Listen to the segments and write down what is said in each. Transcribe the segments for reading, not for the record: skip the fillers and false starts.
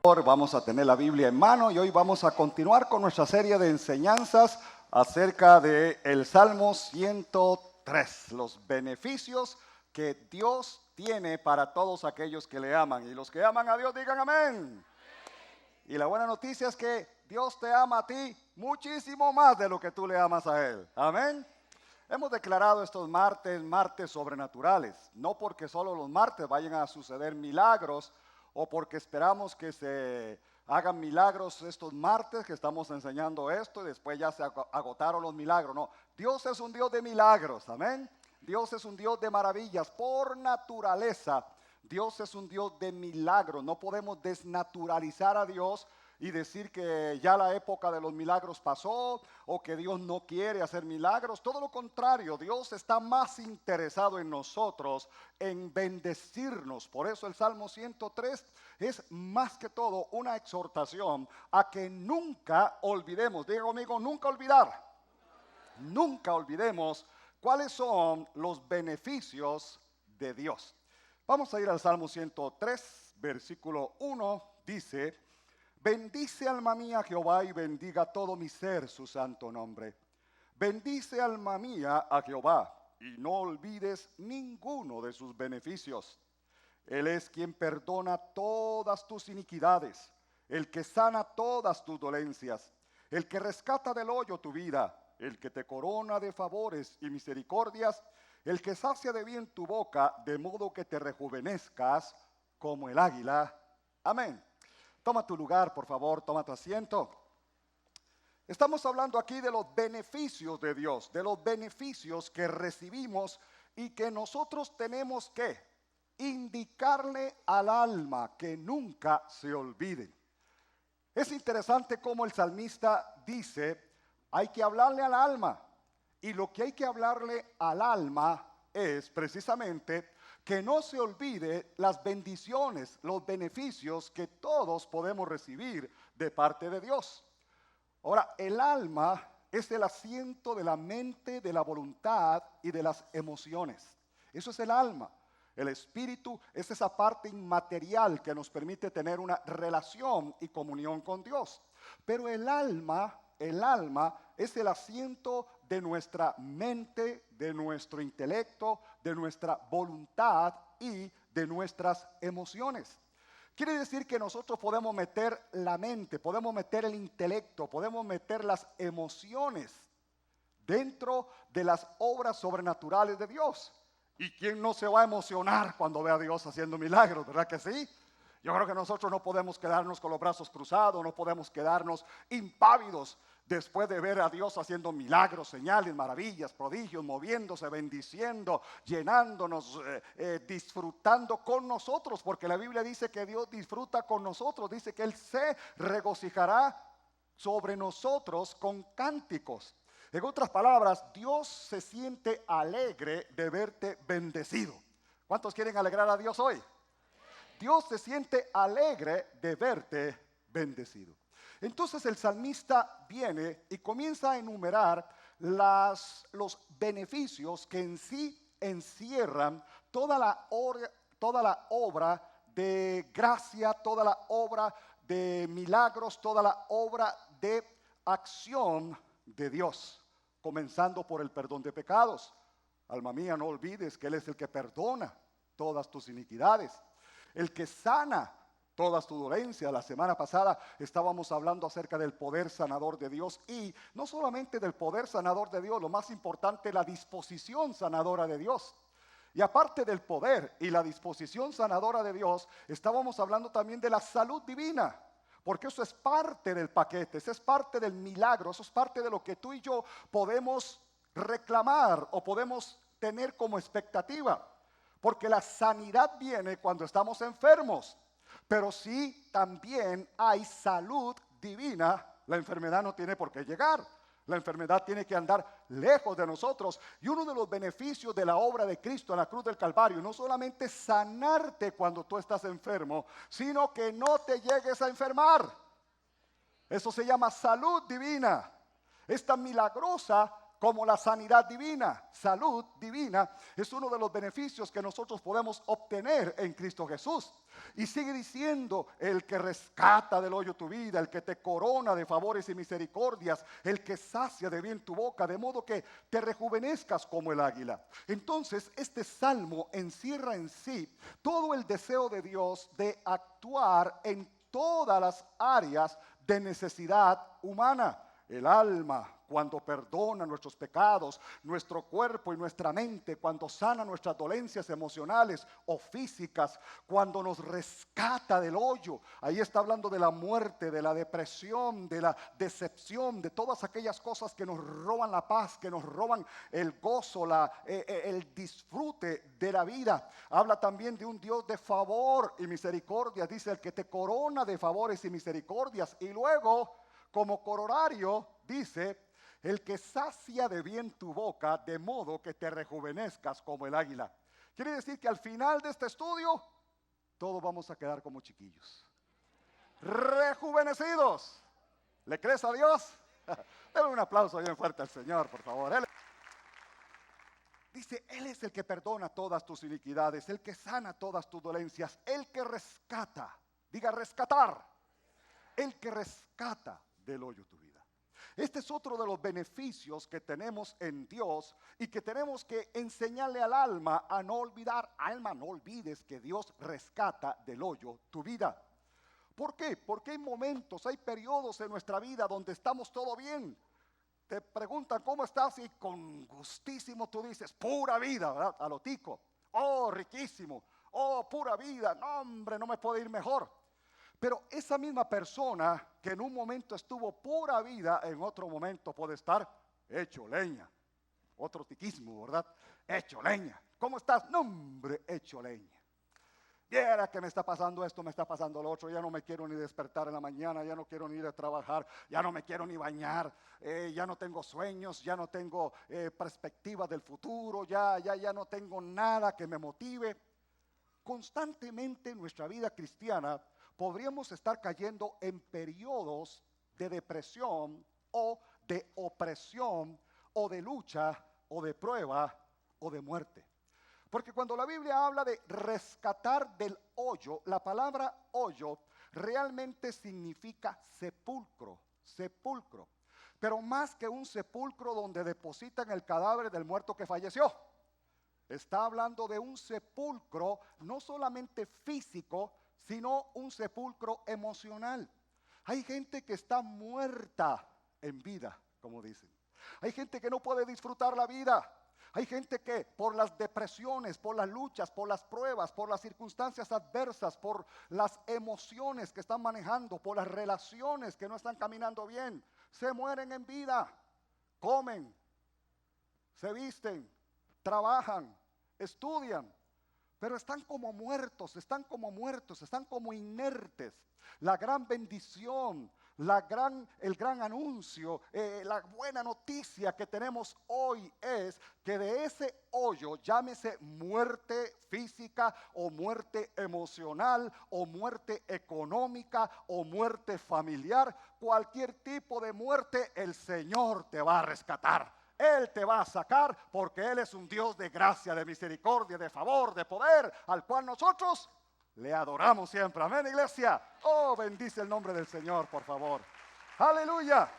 Vamos a tener la Biblia en mano y hoy vamos a continuar con nuestra serie de enseñanzas acerca del Salmo 103, los beneficios que Dios tiene para todos aquellos que le aman. Y los que aman a Dios digan amén. Y la buena noticia es que Dios te ama a ti muchísimo más de lo que tú le amas a Él. Amén. Hemos declarado estos martes sobrenaturales, no porque solo los martes vayan a suceder milagros, o porque esperamos que se hagan milagros estos martes que estamos enseñando esto y después ya se agotaron los milagros. No, Dios es un Dios de milagros, amén. Dios es un Dios de maravillas por naturaleza. Dios es un Dios de milagros. No podemos desnaturalizar a Dios y decir que ya la época de los milagros pasó o que Dios no quiere hacer milagros. Todo lo contrario, Dios está más interesado en nosotros, en bendecirnos. Por eso el Salmo 103 es más que todo una exhortación a que nunca olvidemos, diga conmigo, nunca olvidar. Nunca olvidemos cuáles son los beneficios de Dios. Vamos a ir al Salmo 103, versículo 1, dice: bendice alma mía Jehová y bendiga todo mi ser su santo nombre. Bendice alma mía a Jehová y no olvides ninguno de sus beneficios. Él es quien perdona todas tus iniquidades, el que sana todas tus dolencias, el que rescata del hoyo tu vida, el que te corona de favores y misericordias, el que sacia de bien tu boca, de modo que te rejuvenezcas como el águila. Amén. Toma tu lugar, por favor, toma tu asiento. Estamos hablando aquí de los beneficios de Dios, de los beneficios que recibimos y que nosotros tenemos que indicarle al alma que nunca se olviden. Es interesante cómo el salmista dice, hay que hablarle al alma. Y lo que hay que hablarle al alma es precisamente que no se olvide las bendiciones, los beneficios que todos podemos recibir de parte de Dios. Ahora, el alma es el asiento de la mente, de la voluntad y de las emociones. Eso es el alma. El espíritu es esa parte inmaterial que nos permite tener una relación y comunión con Dios. Pero el alma es el asiento de nuestra mente, de nuestro intelecto, de nuestra voluntad y de nuestras emociones. Quiere decir que nosotros podemos meter la mente, podemos meter el intelecto, podemos meter las emociones dentro de las obras sobrenaturales de Dios. ¿Y quién no se va a emocionar cuando ve a Dios haciendo milagros? ¿Verdad que sí? Yo creo que nosotros no podemos quedarnos con los brazos cruzados, no podemos quedarnos impávidos después de ver a Dios haciendo milagros, señales, maravillas, prodigios, moviéndose, bendiciendo, llenándonos, disfrutando con nosotros, porque la Biblia dice que Dios disfruta con nosotros, dice que Él se regocijará sobre nosotros con cánticos. En otras palabras, Dios se siente alegre de verte bendecido. ¿Cuántos quieren alegrar a Dios hoy? Dios se siente alegre de verte bendecido. Entonces el salmista viene y comienza a enumerar los beneficios que en sí encierran toda la obra de gracia, toda la obra de milagros, toda la obra de acción de Dios, comenzando por el perdón de pecados. Alma mía, no olvides que Él es el que perdona todas tus iniquidades, el que sana todas tus dolencias. La semana pasada estábamos hablando acerca del poder sanador de Dios y no solamente del poder sanador de Dios, lo más importante, la disposición sanadora de Dios. Y aparte del poder y la disposición sanadora de Dios, estábamos hablando también de la salud divina, porque eso es parte del paquete, eso es parte del milagro, eso es parte de lo que tú y yo podemos reclamar o podemos tener como expectativa. Porque la sanidad viene cuando estamos enfermos, pero sí también hay salud divina. La enfermedad no tiene por qué llegar, la enfermedad tiene que andar lejos de nosotros. Y uno de los beneficios de la obra de Cristo en la cruz del Calvario no solamente sanarte cuando tú estás enfermo, sino que no te llegues a enfermar. Eso se llama salud divina. Esta milagrosa como la sanidad divina. Salud divina es uno de los beneficios que nosotros podemos obtener en Cristo Jesús. Y sigue diciendo, el que rescata del hoyo tu vida, el que te corona de favores y misericordias, el que sacia de bien tu boca, de modo que te rejuvenezcas como el águila. Entonces, este salmo encierra en sí todo el deseo de Dios de actuar en todas las áreas de necesidad humana. El alma, cuando perdona nuestros pecados, nuestro cuerpo y nuestra mente, cuando sana nuestras dolencias emocionales o físicas, cuando nos rescata del hoyo. Ahí está hablando de la muerte, de la depresión, de la decepción, de todas aquellas cosas que nos roban la paz, que nos roban el gozo, el disfrute de la vida. Habla también de un Dios de favor y misericordia. Dice, el que te corona de favores y misericordias. Y luego, como corolario, dice, el que sacia de bien tu boca, de modo que te rejuvenezcas como el águila. Quiere decir que al final de este estudio, todos vamos a quedar como chiquillos, rejuvenecidos. ¿Le crees a Dios? Denle un aplauso bien fuerte al Señor, por favor. Dice, Él es el que perdona todas tus iniquidades, el que sana todas tus dolencias, el que rescata, diga rescatar, el que rescata del hoyo tu vida. Este es otro de los beneficios que tenemos en Dios y que tenemos que enseñarle al alma a no olvidar. Alma, no olvides que Dios rescata del hoyo tu vida. ¿Por qué? Porque hay momentos, hay periodos en nuestra vida donde estamos todo bien. Te preguntan cómo estás y con gustísimo tú dices, pura vida, ¿verdad? A lo tico. Oh, riquísimo. Oh, pura vida. No, hombre, no me puede ir mejor. Pero esa misma persona que en un momento estuvo pura vida, en otro momento puede estar hecho leña. Otro tiquismo, ¿verdad? Hecho leña. ¿Cómo estás? No, hombre, hecho leña. Viera que me está pasando esto, me está pasando lo otro, ya no me quiero ni despertar en la mañana, ya no quiero ni ir a trabajar, ya no me quiero ni bañar, ya no tengo sueños, ya no tengo perspectiva del futuro, ya no tengo nada que me motive. Constantemente en nuestra vida cristiana podríamos estar cayendo en periodos de depresión o de opresión o de lucha o de prueba o de muerte. Porque cuando la Biblia habla de rescatar del hoyo, la palabra hoyo realmente significa sepulcro, sepulcro. Pero más que un sepulcro donde depositan el cadáver del muerto que falleció. Está hablando de un sepulcro no solamente físico, sino un sepulcro emocional. Hay gente que está muerta en vida, como dicen. Hay gente que no puede disfrutar la vida. Hay gente que por las depresiones, por las luchas, por las pruebas, por las circunstancias adversas, por las emociones que están manejando, por las relaciones que no están caminando bien, se mueren en vida, comen, se visten, trabajan, estudian, pero están como muertos, están como inertes. La gran bendición, el gran anuncio, la buena noticia que tenemos hoy es que de ese hoyo, llámese muerte física o muerte emocional o muerte económica o muerte familiar, cualquier tipo de muerte, el Señor te va a rescatar. Él te va a sacar porque Él es un Dios de gracia, de misericordia, de favor, de poder, al cual nosotros le adoramos siempre. Amén, iglesia. Oh, bendice el nombre del Señor, por favor. Aleluya.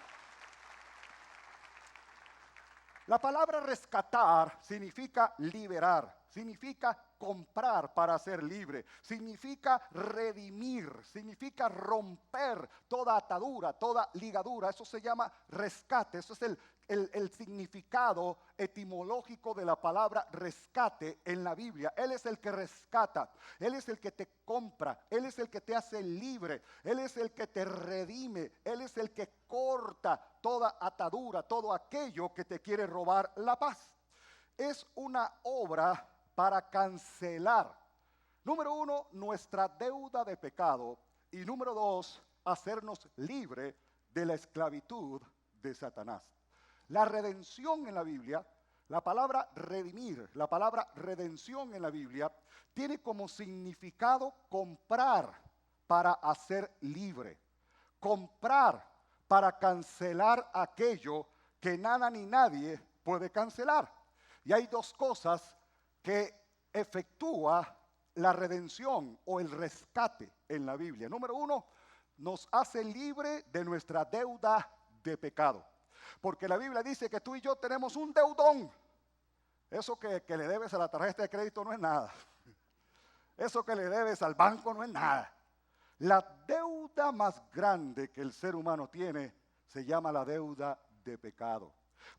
La palabra rescatar significa liberar, significa comprar para ser libre, significa redimir, significa romper toda atadura, toda ligadura. Eso se llama rescate. Eso es el significado etimológico de la palabra rescate en la Biblia. Él es el que rescata, Él es el que te compra, Él es el que te hace libre, Él es el que te redime, Él es el que corta toda atadura, todo aquello que te quiere robar la paz. Es una obra para cancelar, número uno, nuestra deuda de pecado, y número dos, hacernos libre de la esclavitud de Satanás. La redención en la Biblia, la palabra redimir, la palabra redención en la Biblia, tiene como significado comprar para hacer libre, comprar para cancelar aquello que nada ni nadie puede cancelar. Y hay dos cosas que efectúa la redención o el rescate en la Biblia. Número uno, nos hace libre de nuestra deuda de pecado. Porque la Biblia dice que tú y yo tenemos un deudón. Eso que le debes a la tarjeta de crédito no es nada. Eso que le debes al banco no es nada. La deuda más grande que el ser humano tiene se llama la deuda de pecado.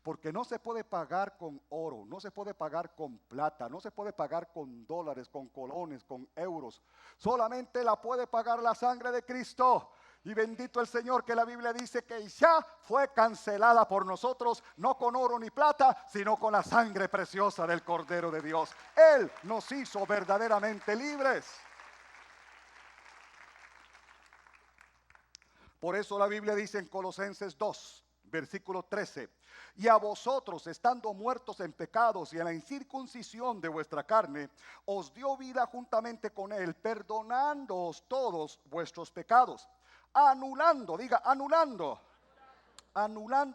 Porque no se puede pagar con oro, no se puede pagar con plata, no se puede pagar con dólares, con colones, con euros. Solamente la puede pagar la sangre de Cristo. Y bendito el Señor que la Biblia dice que ya fue cancelada por nosotros, no con oro ni plata, sino con la sangre preciosa del Cordero de Dios. Él nos hizo verdaderamente libres. Por eso la Biblia dice en Colosenses 2, versículo 13, y a vosotros, estando muertos en pecados y en la incircuncisión de vuestra carne, os dio vida juntamente con él, perdonándoos todos vuestros pecados, anulando, diga, anulando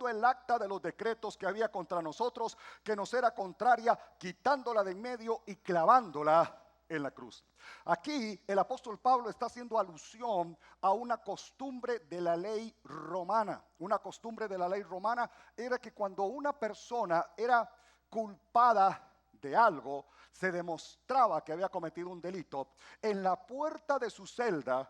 el acta de los decretos que había contra nosotros, que nos era contraria, quitándola de en medio y clavándola en la cruz. Aquí el apóstol Pablo está haciendo alusión a una costumbre de la ley romana. Una costumbre de la ley romana era que cuando una persona era culpada de algo, se demostraba que había cometido un delito, en la puerta de su celda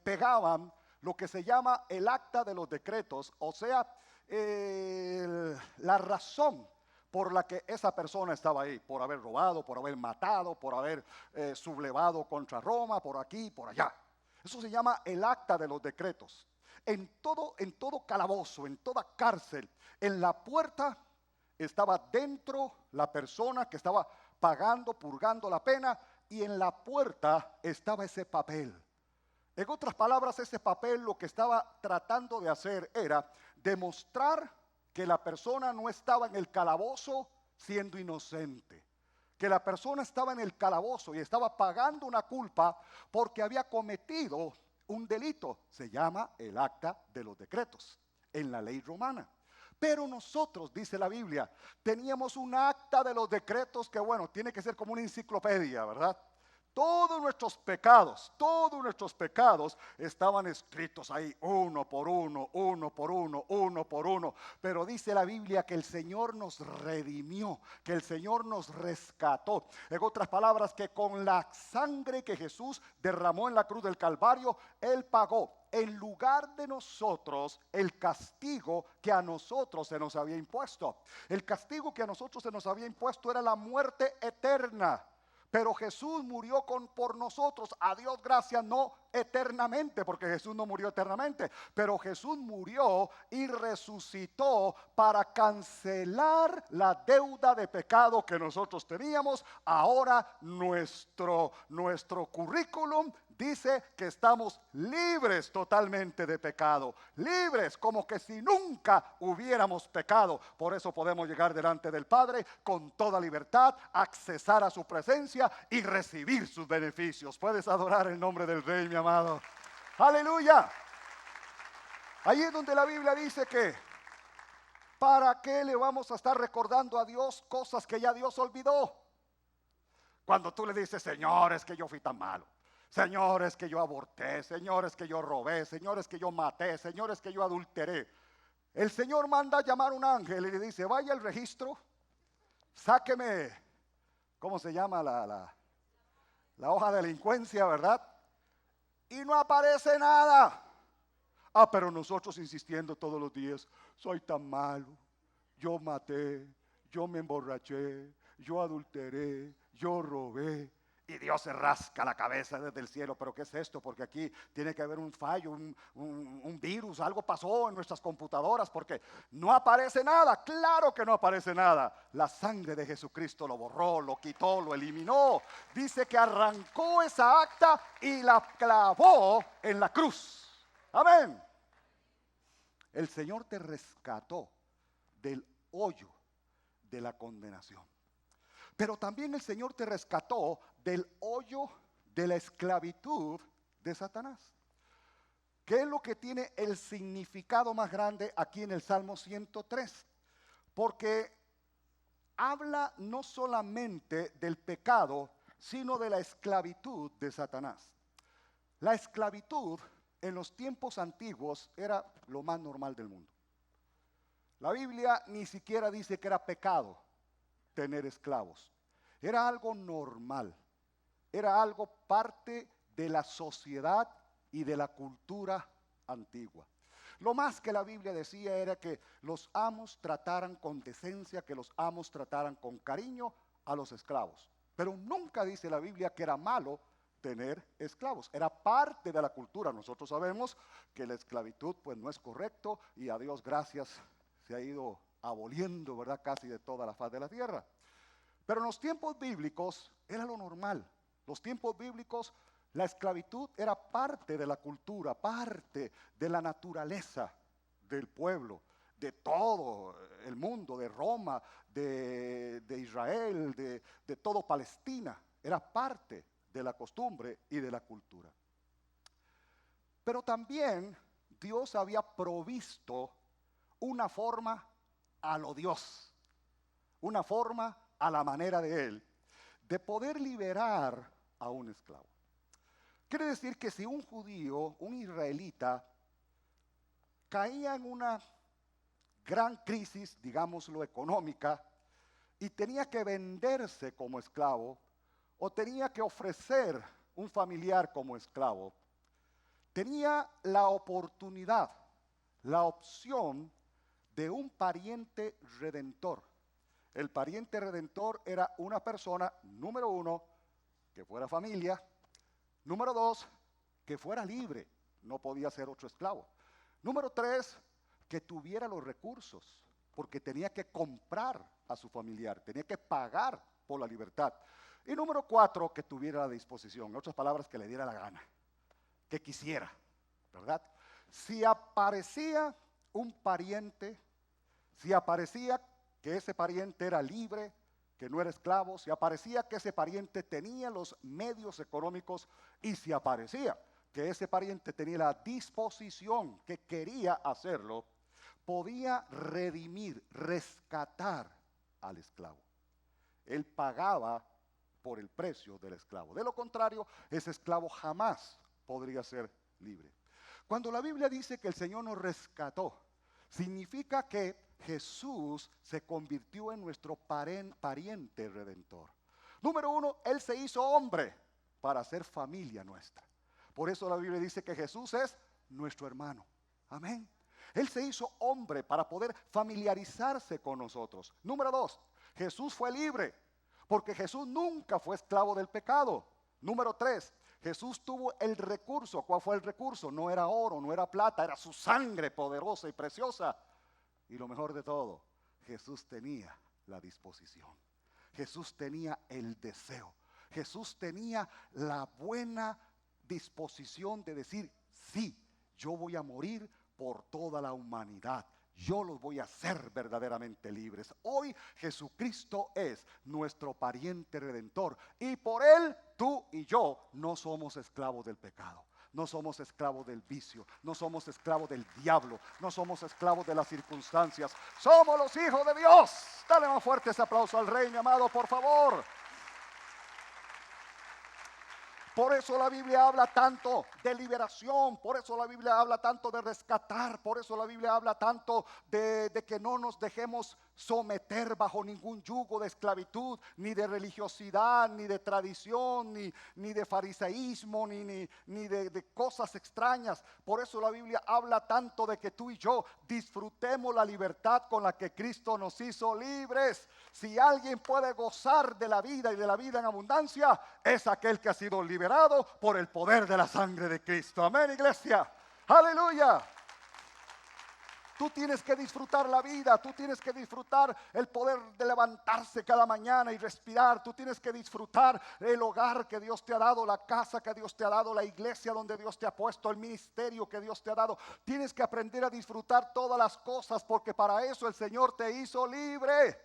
pegaban lo que se llama el acta de los decretos, o sea, la razón por la que esa persona estaba ahí, por haber robado, por haber matado, por haber sublevado contra Roma, por aquí, por allá. Eso se llama el acta de los decretos. En todo calabozo, en toda cárcel, en la puerta estaba dentro la persona que estaba pagando, purgando la pena, y en la puerta estaba ese papel. En otras palabras, ese papel lo que estaba tratando de hacer era demostrar que la persona no estaba en el calabozo siendo inocente, que la persona estaba en el calabozo y estaba pagando una culpa porque había cometido un delito. Se llama el acta de los decretos en la ley romana. Pero nosotros, dice la Biblia, teníamos un acta de los decretos que, bueno, tiene que ser como una enciclopedia, ¿verdad? Todos nuestros pecados estaban escritos ahí uno por uno, uno por uno, uno por uno. Pero dice la Biblia que el Señor nos redimió, que el Señor nos rescató. En otras palabras, que con la sangre que Jesús derramó en la cruz del Calvario, Él pagó en lugar de nosotros el castigo que a nosotros se nos había impuesto. El castigo que a nosotros se nos había impuesto era la muerte eterna. Pero Jesús murió por nosotros, a Dios gracias, no eternamente, porque Jesús no murió eternamente, pero Jesús murió y resucitó para cancelar la deuda de pecado que nosotros teníamos. Ahora nuestro currículum dice que estamos libres totalmente de pecado, libres como que si nunca hubiéramos pecado. Por eso podemos llegar delante del Padre con toda libertad, accesar a su presencia y recibir sus beneficios. Puedes adorar el nombre del Rey, mi amado. Aleluya. Ahí es donde la Biblia dice que ¿para qué le vamos a estar recordando a Dios cosas que ya Dios olvidó? Cuando tú le dices, Señor, es que yo fui tan malo. Señores, que yo aborté, señores, que yo robé, señores, que yo maté, señores, que yo adulteré. El Señor manda a llamar a un ángel y le dice, vaya al registro, sáqueme, ¿cómo se llama la hoja de delincuencia, verdad? Y no aparece nada. Pero nosotros insistiendo todos los días, soy tan malo, yo maté, yo me emborraché, yo adulteré, yo robé. Y Dios se rasca la cabeza desde el cielo. ¿Pero qué es esto? Porque aquí tiene que haber un fallo, un virus, algo pasó en nuestras computadoras, porque no aparece nada. Claro que no aparece nada. La sangre de Jesucristo lo borró, lo quitó, lo eliminó. Dice que arrancó esa acta y la clavó en la cruz. Amén. El Señor te rescató del hoyo de la condenación. Pero también el Señor te rescató del hoyo de la esclavitud de Satanás. ¿Qué es lo que tiene el significado más grande aquí en el Salmo 103? porque habla no solamente del pecado, sino de la esclavitud de Satanás. La esclavitud en los tiempos antiguos era lo más normal del mundo. La Biblia ni siquiera dice que era pecado tener esclavos. Era algo normal, era algo parte de la sociedad y de la cultura antigua. Lo más que la Biblia decía era que los amos trataran con decencia, que los amos trataran con cariño a los esclavos. Pero nunca dice la Biblia que era malo tener esclavos. Era parte de la cultura. Nosotros sabemos que la esclavitud pues no es correcto y a Dios gracias se ha ido aboliendo, ¿verdad? Casi de toda la faz de la tierra. Pero en los tiempos bíblicos era lo normal. Los tiempos bíblicos, la esclavitud era parte de la cultura, parte de la naturaleza del pueblo, de todo el mundo, de Roma, de Israel, de todo Palestina. Era parte de la costumbre y de la cultura. Pero también Dios había provisto una forma a lo Dios, una forma a la manera de Él, de poder liberar a un esclavo. Quiere decir que si un judío, un israelita, caía en una gran crisis, digámoslo, económica, y tenía que venderse como esclavo, o tenía que ofrecer un familiar como esclavo, tenía la oportunidad, la opción de un pariente redentor. El pariente redentor era una persona, número uno, que fuera familia, número dos, que fuera libre, no podía ser otro esclavo. Número tres, que tuviera los recursos, porque tenía que comprar a su familiar, tenía que pagar por la libertad. Y número cuatro, que tuviera la disposición, en otras palabras, que le diera la gana, que quisiera, ¿verdad? Si aparecía un pariente, si aparecía que ese pariente era libre, que no era esclavo, si aparecía que ese pariente tenía los medios económicos y si aparecía que ese pariente tenía la disposición, que quería hacerlo, podía redimir, rescatar al esclavo. Él pagaba por el precio del esclavo. De lo contrario, ese esclavo jamás podría ser libre. Cuando la Biblia dice que el Señor nos rescató, significa que Jesús se convirtió en nuestro pariente redentor. Número uno, Él se hizo hombre para ser familia nuestra. Por eso la Biblia dice que Jesús es nuestro hermano. Amén. Él se hizo hombre para poder familiarizarse con nosotros. Número dos, Jesús fue libre, porque Jesús nunca fue esclavo del pecado. Número tres, Jesús tuvo el recurso. ¿Cuál fue el recurso? No era oro, no era plata, era su sangre poderosa y preciosa. Y lo mejor de todo, Jesús tenía la disposición. Jesús tenía el deseo. Jesús tenía la buena disposición de decir, sí, yo voy a morir por toda la humanidad. Yo los voy a hacer verdaderamente libres. Hoy Jesucristo es nuestro pariente redentor y por Él tú y yo no somos esclavos del pecado. No somos esclavos del vicio, no somos esclavos del diablo, no somos esclavos de las circunstancias. Somos los hijos de Dios. Dale más fuerte ese aplauso al Rey, mi amado, por favor. Por eso la Biblia habla tanto de liberación, por eso la Biblia habla tanto de rescatar, por eso la Biblia habla tanto de que no nos dejemos someter bajo ningún yugo de esclavitud, ni de religiosidad, ni de tradición, ni de fariseísmo, ni de cosas extrañas. Por eso la Biblia habla tanto de que tú y yo disfrutemos la libertad con la que Cristo nos hizo libres. Si alguien puede gozar de la vida y de la vida en abundancia, es aquel que ha sido liberado por el poder de la sangre de Cristo. Amén, iglesia. Aleluya. Tú tienes que disfrutar la vida, tú tienes que disfrutar el poder de levantarse cada mañana y respirar. Tú tienes que disfrutar el hogar que Dios te ha dado, la casa que Dios te ha dado, la iglesia donde Dios te ha puesto, el ministerio que Dios te ha dado. Tienes que aprender a disfrutar todas las cosas porque para eso el Señor te hizo libre.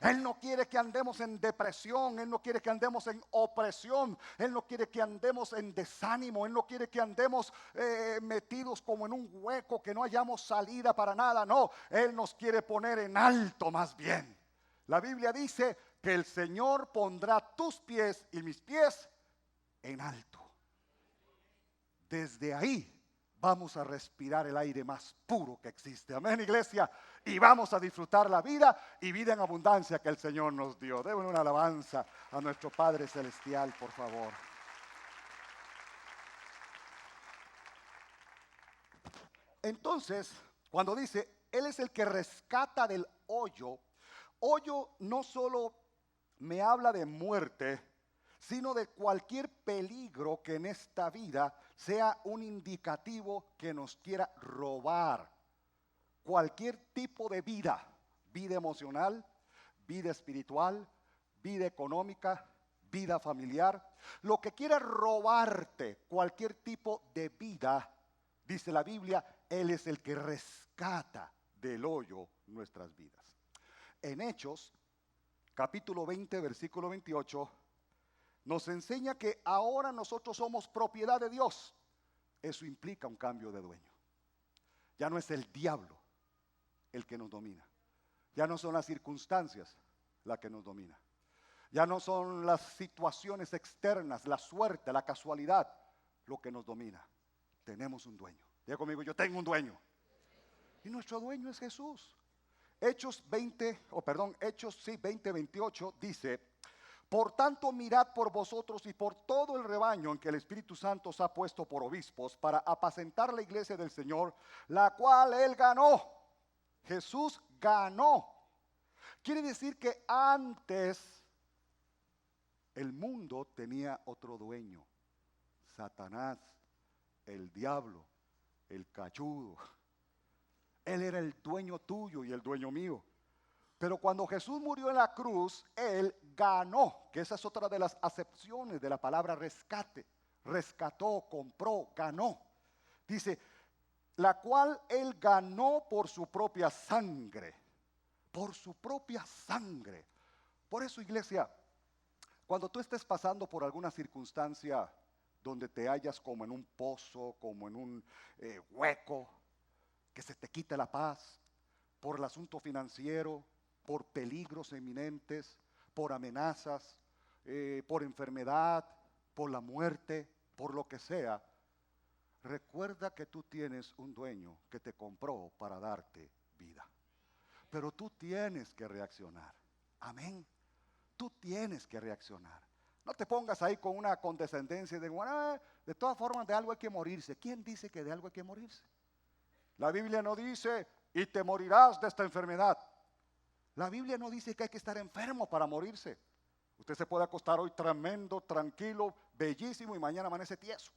Él no quiere que andemos en depresión, Él no quiere que andemos en opresión, Él no quiere que andemos en desánimo, Él no quiere que andemos metidos como en un hueco, que no hayamos salida para nada. No, Él nos quiere poner en alto más bien. La Biblia dice que el Señor pondrá tus pies y mis pies en alto. Desde ahí vamos a respirar el aire más puro que existe. Amén, iglesia. Y vamos a disfrutar la vida y vida en abundancia que el Señor nos dio. Deben una alabanza a nuestro Padre Celestial, por favor. Entonces, cuando dice, Él es el que rescata del hoyo, hoyo no solo me habla de muerte, sino de cualquier peligro que en esta vida sea un indicativo que nos quiera robar. Cualquier tipo de vida, vida emocional, vida espiritual, vida económica, vida familiar, lo que quiera robarte, cualquier tipo de vida, dice la Biblia, Él es el que rescata del hoyo nuestras vidas. En Hechos, capítulo 20, versículo 28, nos enseña que ahora nosotros somos propiedad de Dios. Eso implica un cambio de dueño. Ya no es el diablo el que nos domina. Ya no son las circunstancias las que nos domina. Ya no son las situaciones externas, la suerte, la casualidad lo que nos domina. Tenemos un dueño. Diga conmigo, yo tengo un dueño. Y nuestro dueño es Jesús. Hechos 20, Hechos 20, 28 dice: por tanto, mirad por vosotros y por todo el rebaño en que el Espíritu Santo os ha puesto por obispos para apacentar la iglesia del Señor, la cual Él ganó. Jesús ganó. Quiere decir que antes el mundo tenía otro dueño. Satanás, el diablo, el cachudo. Él era el dueño tuyo y el dueño mío. Pero cuando Jesús murió en la cruz, Él ganó, que esa es otra de las acepciones de la palabra rescate. Rescató, compró, ganó. Dice, la cual Él ganó por su propia sangre. Por su propia sangre. Por eso, iglesia, cuando tú estés pasando por alguna circunstancia donde te hallas como en un pozo, como en un hueco, que se te quite la paz, por el asunto financiero, por peligros eminentes, por amenazas, por enfermedad, por la muerte, por lo que sea, recuerda que tú tienes un dueño que te compró para darte vida. Pero tú tienes que reaccionar. Amén. Tú tienes que reaccionar. No te pongas ahí con una condescendencia de, bueno, de todas formas de algo hay que morirse. ¿Quién dice que de algo hay que morirse? La Biblia no dice, y te morirás de esta enfermedad. La Biblia no dice que hay que estar enfermo para morirse. Usted se puede acostar hoy tremendo, tranquilo, bellísimo y mañana amanece tieso.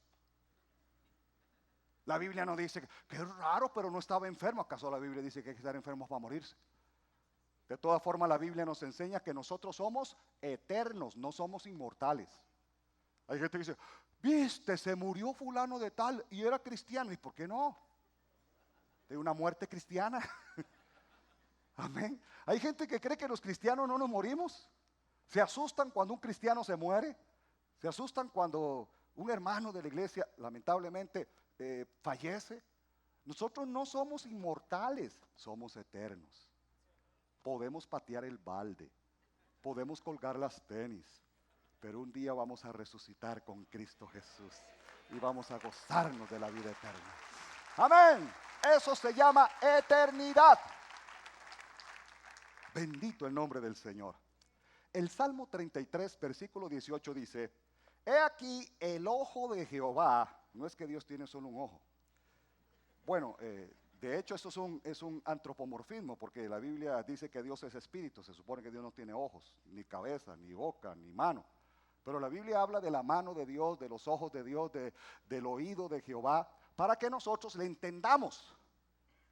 La Biblia no dice, que es raro, pero no estaba enfermo. ¿Acaso la Biblia dice que hay que estar enfermos para morirse? De todas formas, la Biblia nos enseña que nosotros somos eternos, no somos inmortales. Hay gente que dice, viste, se murió fulano de tal y era cristiano. ¿Y por qué no? De una muerte cristiana. Amén. Hay gente que cree que los cristianos no nos morimos. Se asustan cuando un cristiano se muere. Se asustan cuando un hermano de la iglesia lamentablemente fallece. Nosotros no somos inmortales, somos eternos. Podemos patear el balde, podemos colgar las tenis, pero un día vamos a resucitar con Cristo Jesús y vamos a gozarnos de la vida eterna. Amén. Eso se llama eternidad. Bendito el nombre del Señor. El Salmo 33, versículo 18 dice, he aquí el ojo de Jehová. No es que Dios tiene solo un ojo. Bueno, de hecho eso es un antropomorfismo, porque la Biblia dice que Dios es espíritu. Se supone que Dios no tiene ojos, ni cabeza, ni boca, ni mano. Pero la Biblia habla de la mano de Dios, de los ojos de Dios, del oído de Jehová, para que nosotros le entendamos.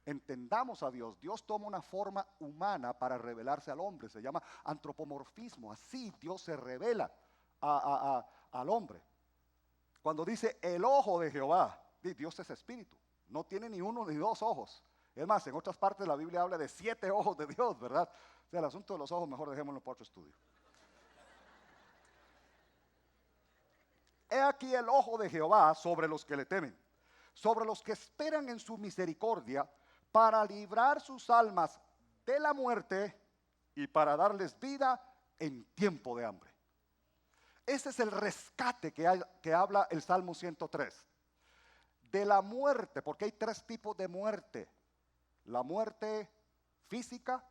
Entendamos a Dios. Dios toma una forma humana para revelarse al hombre. Se llama antropomorfismo. Así Dios se revela al hombre. Cuando dice el ojo de Jehová, Dios es espíritu. No tiene ni uno ni dos ojos. Es más, en otras partes la Biblia habla de 7 ojos de Dios, ¿verdad? O sea, el asunto de los ojos mejor dejémoslo para otro estudio. He aquí el ojo de Jehová sobre los que le temen, sobre los que esperan en su misericordia, para librar sus almas de la muerte y para darles vida en tiempo de hambre. Ese es el rescate que habla el Salmo 103. De la muerte, porque hay tres tipos de muerte. La muerte física,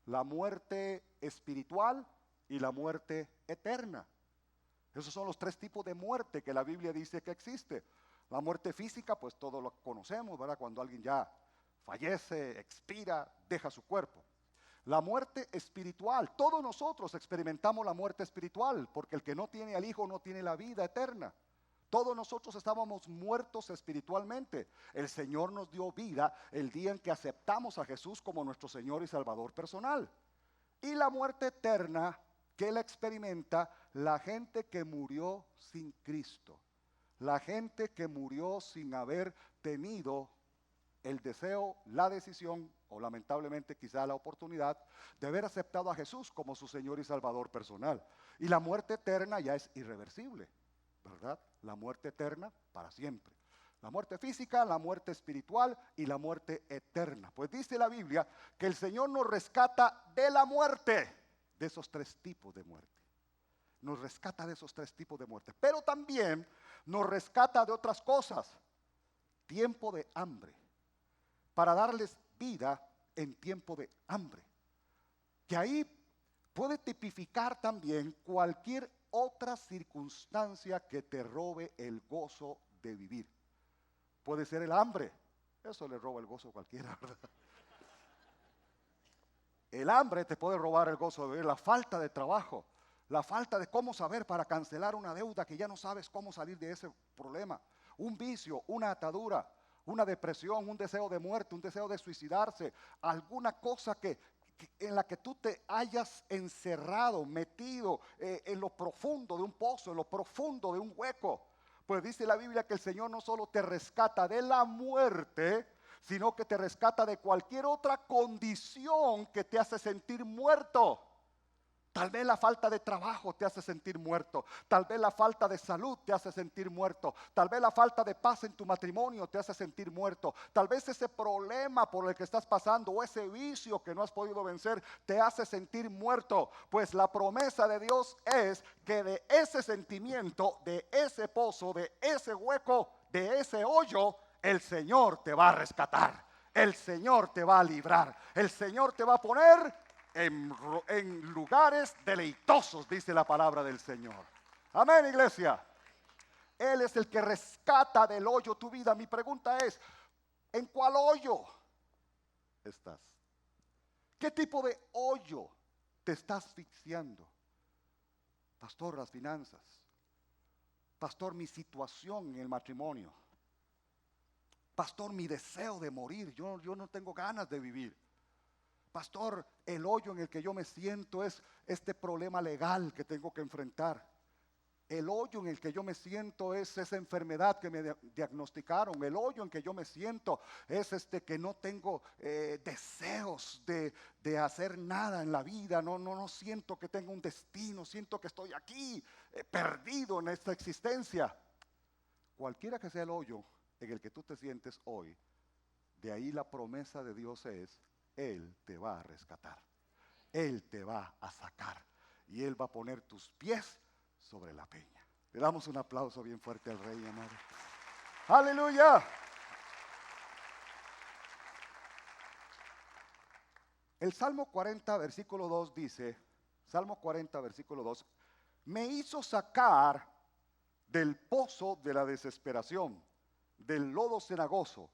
la muerte espiritual y la muerte eterna. Esos son los tres tipos de muerte que la Biblia dice que existe. La muerte física, pues todos lo conocemos, ¿verdad? Cuando alguien ya fallece, expira, deja su cuerpo. La muerte espiritual, todos nosotros experimentamos la muerte espiritual, porque el que no tiene al Hijo no tiene la vida eterna. Todos nosotros estábamos muertos espiritualmente. El Señor nos dio vida el día en que aceptamos a Jesús como nuestro Señor y Salvador personal. Y la muerte eterna que la experimenta la gente que murió sin Cristo. La gente que murió sin haber tenido el deseo, la decisión o lamentablemente quizá la oportunidad de haber aceptado a Jesús como su Señor y Salvador personal. Y la muerte eterna ya es irreversible, ¿verdad? La muerte eterna para siempre. La muerte física, la muerte espiritual y la muerte eterna. Pues dice la Biblia que el Señor nos rescata de la muerte, de esos tres tipos de muerte. Nos rescata de esos tres tipos de muerte. Pero también nos rescata de otras cosas. Tiempo de hambre. Para darles vida en tiempo de hambre. Que ahí puede tipificar también cualquier otra circunstancia que te robe el gozo de vivir. Puede ser el hambre. Eso le roba el gozo a cualquiera, ¿verdad? El hambre te puede robar el gozo de vivir. La falta de trabajo. La falta de cómo saber para cancelar una deuda que ya no sabes cómo salir de ese problema. Un vicio, una atadura, una depresión, un deseo de muerte, un deseo de suicidarse. Alguna cosa en la que tú te hayas encerrado, metido en lo profundo de un pozo, en lo profundo de un hueco. Pues dice la Biblia que el Señor no solo te rescata de la muerte, sino que te rescata de cualquier otra condición que te hace sentir muerto. Tal vez la falta de trabajo te hace sentir muerto. Tal vez la falta de salud te hace sentir muerto. Tal vez la falta de paz en tu matrimonio te hace sentir muerto. Tal vez ese problema por el que estás pasando o ese vicio que no has podido vencer te hace sentir muerto. Pues la promesa de Dios es que de ese sentimiento, de ese pozo, de ese hueco, de ese hoyo, el Señor te va a rescatar. El Señor te va a librar. El Señor te va a poner en lugares deleitosos, dice la palabra del Señor. Amén, iglesia. Él es el que rescata del hoyo tu vida. Mi pregunta es, ¿en cuál hoyo estás? ¿Qué tipo de hoyo te estás asfixiando? Pastor, las finanzas. Pastor, mi situación en el matrimonio. Pastor, mi deseo de morir. Yo no tengo ganas de vivir. Pastor, el hoyo en el que yo me siento es este problema legal que tengo que enfrentar. El hoyo en el que yo me siento es esa enfermedad que me diagnosticaron. El hoyo en que yo me siento es que no tengo deseos de hacer nada en la vida. No siento que tengo un destino. Siento que estoy aquí perdido en esta existencia. Cualquiera que sea el hoyo en el que tú te sientes hoy, de ahí la promesa de Dios es: Él te va a rescatar, Él te va a sacar y Él va a poner tus pies sobre la peña. Le damos un aplauso bien fuerte al Rey, amado. ¡Aleluya! El Salmo 40, versículo 2 dice, Salmo 40, versículo 2, me hizo sacar del pozo de la desesperación, del lodo cenagoso,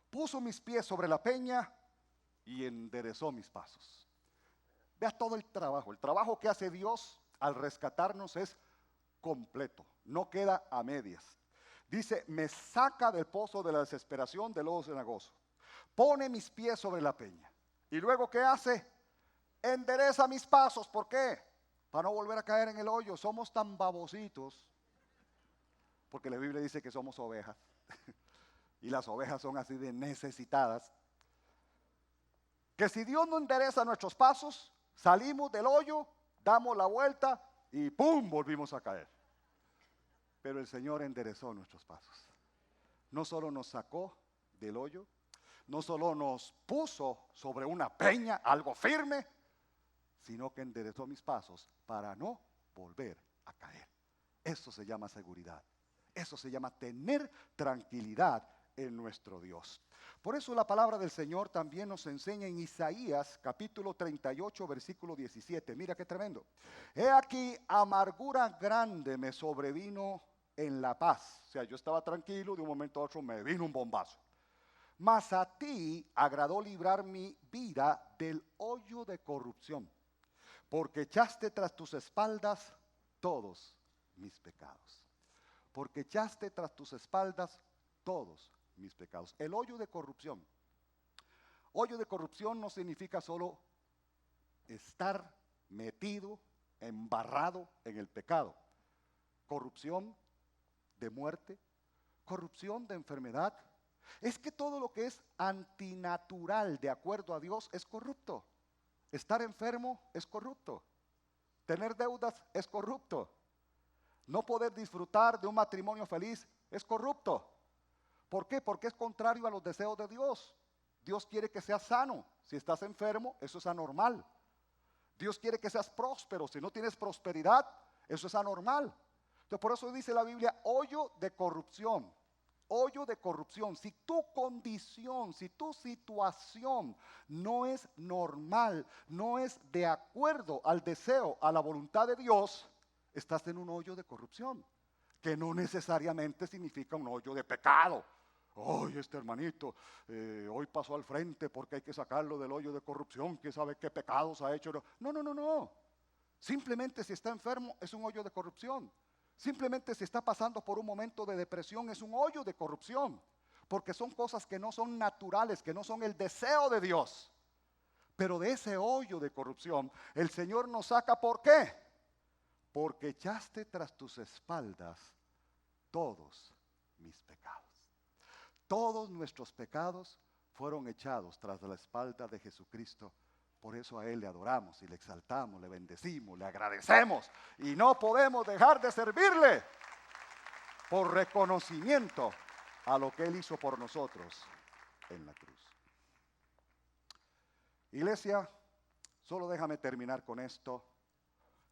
puso mis pies sobre la peña y enderezó mis pasos. Vea todo el trabajo que hace Dios al rescatarnos es completo, no queda a medias. Dice, me saca del pozo de la desesperación, del lodo cenagoso, pone mis pies sobre la peña. Y luego, ¿qué hace? Endereza mis pasos. ¿Por qué? Para no volver a caer en el hoyo. Somos tan babositos, porque la Biblia dice que somos ovejas, y las ovejas son así de necesitadas, que si Dios no endereza nuestros pasos, Salimos del hoyo, damos la vuelta y ¡pum! Volvimos a caer. Pero el Señor enderezó nuestros pasos. No solo nos sacó del hoyo, no solo nos puso sobre una peña, algo firme, sino que enderezó mis pasos para no volver a caer. Eso se llama seguridad. Eso se llama tener tranquilidad en nuestro Dios. Por eso la palabra del Señor también nos enseña en Isaías capítulo 38 versículo 17. Mira qué tremendo. He aquí amargura grande me sobrevino en la paz. O sea, yo estaba tranquilo, de un momento a otro me vino un bombazo. Mas a ti agradó librar mi vida del hoyo de corrupción, porque echaste tras tus espaldas todos mis pecados. Porque echaste tras tus espaldas todos mis pecados. El hoyo de corrupción. Hoyo de corrupción no significa solo estar metido, embarrado en el pecado. Corrupción de muerte, corrupción de enfermedad. Es que todo lo que es antinatural de acuerdo a Dios es corrupto. Estar enfermo es corrupto. Tener deudas es corrupto. No poder disfrutar de un matrimonio feliz es corrupto. ¿Por qué? Porque es contrario a los deseos de Dios. Dios quiere que seas sano. Si estás enfermo, eso es anormal. Dios quiere que seas próspero. Si no tienes prosperidad, eso es anormal. Entonces, por eso dice la Biblia, hoyo de corrupción. Hoyo de corrupción. Si tu condición, si tu situación no es normal, no es de acuerdo al deseo, a la voluntad de Dios, estás en un hoyo de corrupción, que no necesariamente significa un hoyo de pecado. Hoy este hermanito hoy pasó al frente porque hay que sacarlo del hoyo de corrupción, que sabe qué pecados ha hecho. No. Simplemente si está enfermo es un hoyo de corrupción. Simplemente si está pasando por un momento de depresión es un hoyo de corrupción. Porque son cosas que no son naturales, que no son el deseo de Dios. Pero de ese hoyo de corrupción el Señor nos saca, ¿por qué? Porque echaste tras tus espaldas todos mis pecados. Todos nuestros pecados fueron echados tras la espalda de Jesucristo. Por eso a Él le adoramos y le exaltamos, le bendecimos, le agradecemos. Y no podemos dejar de servirle por reconocimiento a lo que Él hizo por nosotros en la cruz. Iglesia, solo déjame terminar con esto.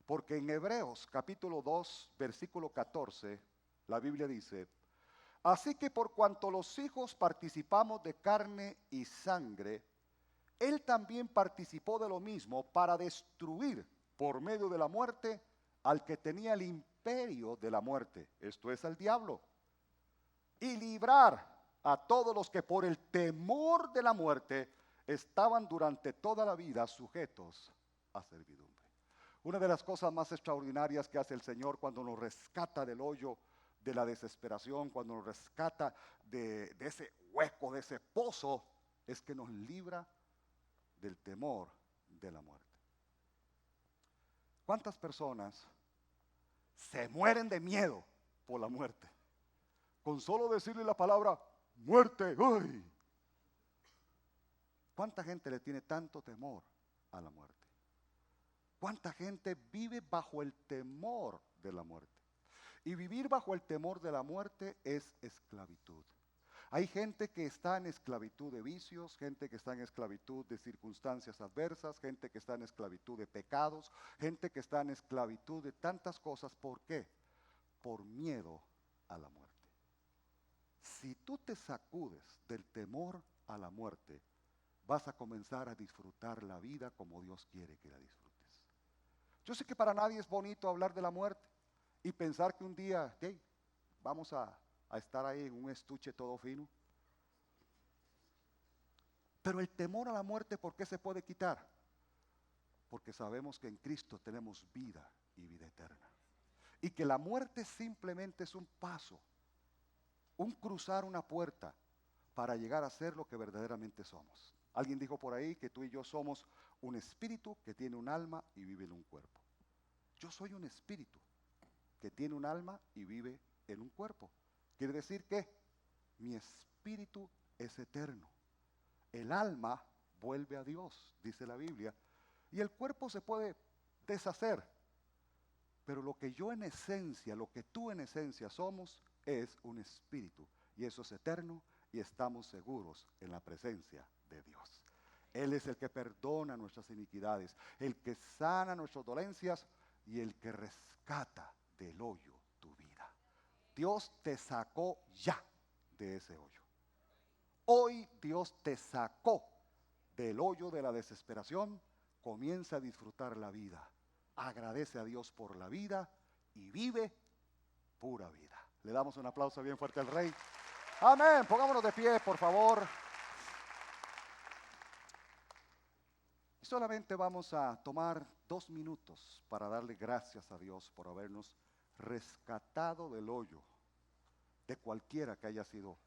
Porque en Hebreos capítulo 2, versículo 14, la Biblia dice, así que por cuanto los hijos participamos de carne y sangre, Él también participó de lo mismo para destruir por medio de la muerte al que tenía el imperio de la muerte, esto es al diablo, y librar a todos los que por el temor de la muerte estaban durante toda la vida sujetos a servidumbre. Una de las cosas más extraordinarias que hace el Señor cuando nos rescata del hoyo de la desesperación, cuando nos rescata de ese hueco, de ese pozo, es que nos libra del temor de la muerte. ¿Cuántas personas se mueren de miedo por la muerte? Con solo decirle la palabra muerte, ¡uy! ¿Cuánta gente le tiene tanto temor a la muerte? ¿Cuánta gente vive bajo el temor de la muerte? Y vivir bajo el temor de la muerte es esclavitud. Hay gente que está en esclavitud de vicios, gente que está en esclavitud de circunstancias adversas, gente que está en esclavitud de pecados, gente que está en esclavitud de tantas cosas. ¿Por qué? Por miedo a la muerte. Si tú te sacudes del temor a la muerte, vas a comenzar a disfrutar la vida como Dios quiere que la disfrutes. Yo sé que para nadie es bonito hablar de la muerte y pensar que un día, hey, vamos a estar ahí en un estuche todo fino. Pero el temor a la muerte, ¿por qué se puede quitar? Porque sabemos que en Cristo tenemos vida y vida eterna. Y que la muerte simplemente es un paso, un cruzar una puerta para llegar a ser lo que verdaderamente somos. Alguien dijo por ahí que tú y yo somos un espíritu que tiene un alma y vive en un cuerpo. Yo soy un espíritu que tiene un alma y vive en un cuerpo. Quiere decir que mi espíritu es eterno. El alma vuelve a Dios, dice la Biblia, Y el cuerpo se puede deshacer. Pero lo que yo en esencia, lo que tú en esencia somos, es un espíritu. Y eso es eterno y estamos seguros en la presencia de Dios. Él es el que perdona nuestras iniquidades, el que sana nuestras dolencias y el que rescata del hoyo tu vida. Dios te sacó ya de ese hoyo. Hoy Dios te sacó del hoyo de la desesperación. Comienza a disfrutar la vida. Agradece a Dios por la vida y vive pura vida. Le damos un aplauso bien fuerte al Rey. Amén. Pongámonos de pie, por favor. Y solamente vamos a tomar 2 minutos para darle gracias a Dios por habernos rescatado del hoyo de cualquiera que haya sido